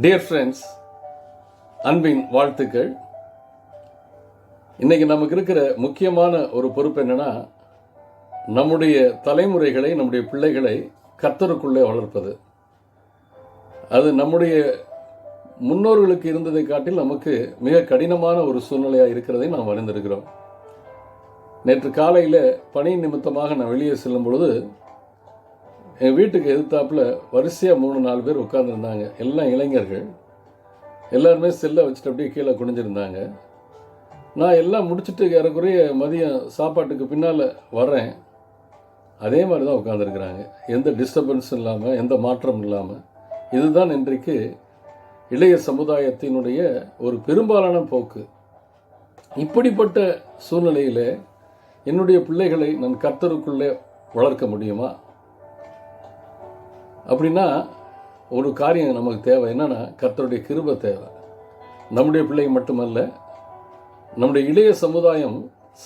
Dear friends, அன்பின் வாழ்த்துக்கள். இன்னைக்கு நமக்கு இருக்கிற முக்கியமான ஒரு பொறுப்பு என்னன்னா, நம்முடைய தலைமுறைகளை, நம்முடைய பிள்ளைகளை கர்த்தருக்குள்ளே வளர்ப்பது. அது நம்முடைய முன்னோர்களுக்கு இருந்ததை காட்டில் நமக்கு மிக கடினமான ஒரு சூழ்நிலையாக இருக்கிறதை நாம் அறிந்திருக்கிறோம். நேற்று காலையில் பணி நிமித்தமாக நான் வெளியே செல்லும் பொழுது என் வீட்டுக்கு எதிர்த்தாப்புல வரிசையாக 3-4 பேர் உட்கார்ந்துருந்தாங்க. எல்லாம் இளைஞர்கள். எல்லாருமே செல்லை வச்சுட்டு அப்படியே கீழே குனிஞ்சிருந்தாங்க. நான் எல்லாம் முடிச்சுட்டு ஏறக்குறைய மதியம் சாப்பாட்டுக்கு பின்னால் வர்றேன். அதே மாதிரி தான் உட்காந்துருக்குறாங்க. எந்த டிஸ்டர்பன்ஸும் இல்லாமல், எந்த மாற்றமும் இல்லாமல். இதுதான் இன்றைக்கு இளைய சமுதாயத்தினுடைய ஒரு பெரும்பாலான போக்கு. இப்படிப்பட்ட சூழ்நிலையில் என்னுடைய பிள்ளைகளை நான் கர்த்தருக்குள்ளே வளர்க்க முடியுமா? அப்படின்னா ஒரு காரியம் நமக்கு தேவை. என்னன்னா, கர்த்தருடைய கிருபை தேவை. நம்முடைய பிள்ளை மட்டுமல்ல, நம்முடைய இளைய சமுதாயம்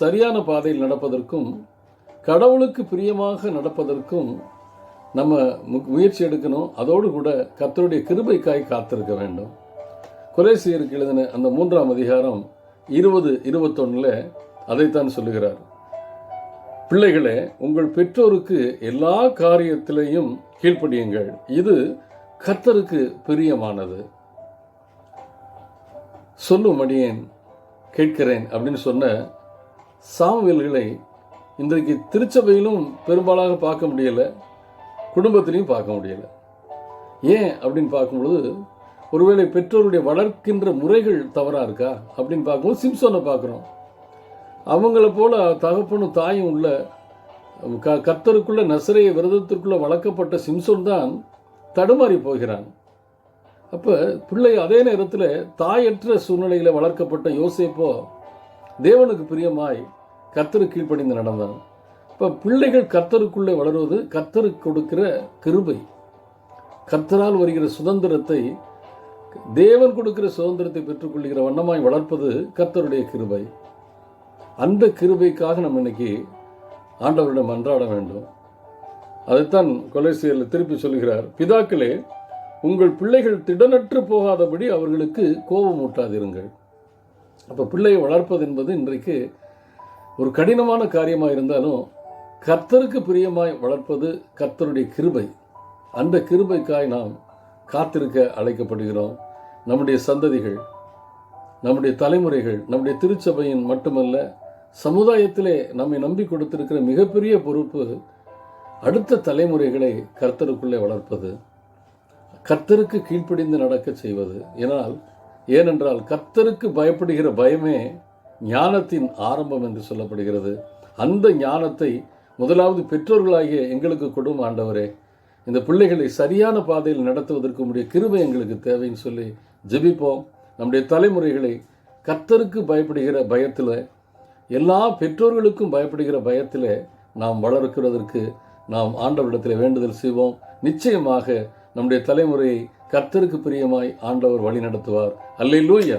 சரியான பாதையில் நடப்பதற்கும் கடவுளுக்கு பிரியமாக நடப்பதற்கும் நம்ம முயற்சி எடுக்கணும். அதோடு கூட கர்த்தருடைய கிருபைக்காய் காத்திருக்க வேண்டும். கொலேசியருக்கு எழுதின அந்த 3ஆம் அதிகாரம் 20-21 அதைத்தான் சொல்லுகிறார். பிள்ளைகளே, உங்கள் பெற்றோருக்கு எல்லா காரியத்திலையும் கீழ்ப்படியுங்கள், இது கர்த்தருக்கு பிரியமானது. சொல்லும் அடியேன் கேட்கிறேன் அப்படின்னு சொன்ன சாமுவேல்களை இன்றைக்கு திருச்சபையிலும் பெரும்பாலாக பார்க்க முடியலை, குடும்பத்திலையும் பார்க்க முடியலை. ஏன் அப்படின்னு பார்க்கும்பொழுது, ஒருவேளை பெற்றோருடைய வளர்க்கின்ற முறைகள் தவறாக இருக்கா அப்படின்னு பார்க்கும்போது சிம்சோனை பார்க்குறோம். அவங்கள போல தகப்பனும் தாயும் உள்ள கர்த்தருக்குள்ள நசரேய விரதத்திற்குள்ள வளர்க்கப்பட்ட சிம்சோன் தான் தடுமாறி போகிறான். அப்போ பிள்ளை அதே நேரத்தில் தாயற்ற சூழ்நிலையில் வளர்க்கப்பட்ட யோசேப்போ தேவனுக்கு பிரியமாய் கர்த்தருக்கு கீழ்ப்படிந்து நடந்தான். இப்போ பிள்ளைகள் கர்த்தருக்குள்ளே வளருவது கர்த்தருக்கு கொடுக்கிற கிருபை. கர்த்தரால் வருகிற சுதந்திரத்தை, தேவன் கொடுக்கிற சுதந்திரத்தை பெற்றுக்கொள்கிற வண்ணமாய் வளர்ப்பது கர்த்தருடைய கிருபை. அந்த கிருபைக்காக நம்ம இன்னைக்கு ஆண்டவரிடம் மன்றாட வேண்டும். அதைத்தான் கொலேசியரில் திருப்பி சொல்கிறார். பிதாக்களே, உங்கள் பிள்ளைகள் திடனற்று போகாதபடி அவர்களுக்கு கோபம் ஊட்டாதிருங்கள். அப்போ பிள்ளையை வளர்ப்பது என்பது இன்றைக்கு ஒரு கடினமான காரியமாக இருந்தாலும் கர்த்தருக்கு பிரியமாய் வளர்ப்பது கர்த்தருடைய கிருபை. அந்த கிருபைக்காய் நாம் காத்திருக்க அழைக்கப்படுகிறோம். நம்முடைய சந்ததிகள், நம்முடைய தலைமுறைகள், நம்முடைய திருச்சபையின் மட்டுமல்ல, சமுதாயத்திலே நம்மை நம்பி கொடுத்திருக்கிற மிகப்பெரிய பொறுப்பு அடுத்த தலைமுறைகளை கர்த்தருக்குள்ளே வளர்ப்பது, கர்த்தருக்கு கீழ்ப்படிந்து நடக்க செய்வது. ஏனென்றால் கர்த்தருக்கு பயப்படுகிற பயமே ஞானத்தின் ஆரம்பம் என்று சொல்லப்படுகிறது. அந்த ஞானத்தை முதலாவது பெற்றோர்களாகிய எங்களுக்கு கொடும் ஆண்டவரே. இந்த பிள்ளைகளை சரியான பாதையில் நடத்துவதற்கு உடைய கிருபை எங்களுக்கு தேவைன்னு சொல்லி ஜெபிப்போம். நம்முடைய தலைமுறைகளை கர்த்தருக்கு பயப்படுகிற பயத்தில், எல்லா பெற்றோர்களுக்கும் பயப்படுகிற பயத்தில் நாம் வளர்க்கிறதற்கு நாம் ஆண்டவரிடத்தில் வேண்டுதல் செய்வோம். நிச்சயமாக நம்முடைய தலைமுறையை கர்த்தருக்கு பிரியமாய் ஆண்டவர் வழி நடத்துவார். அல்லேலூயா.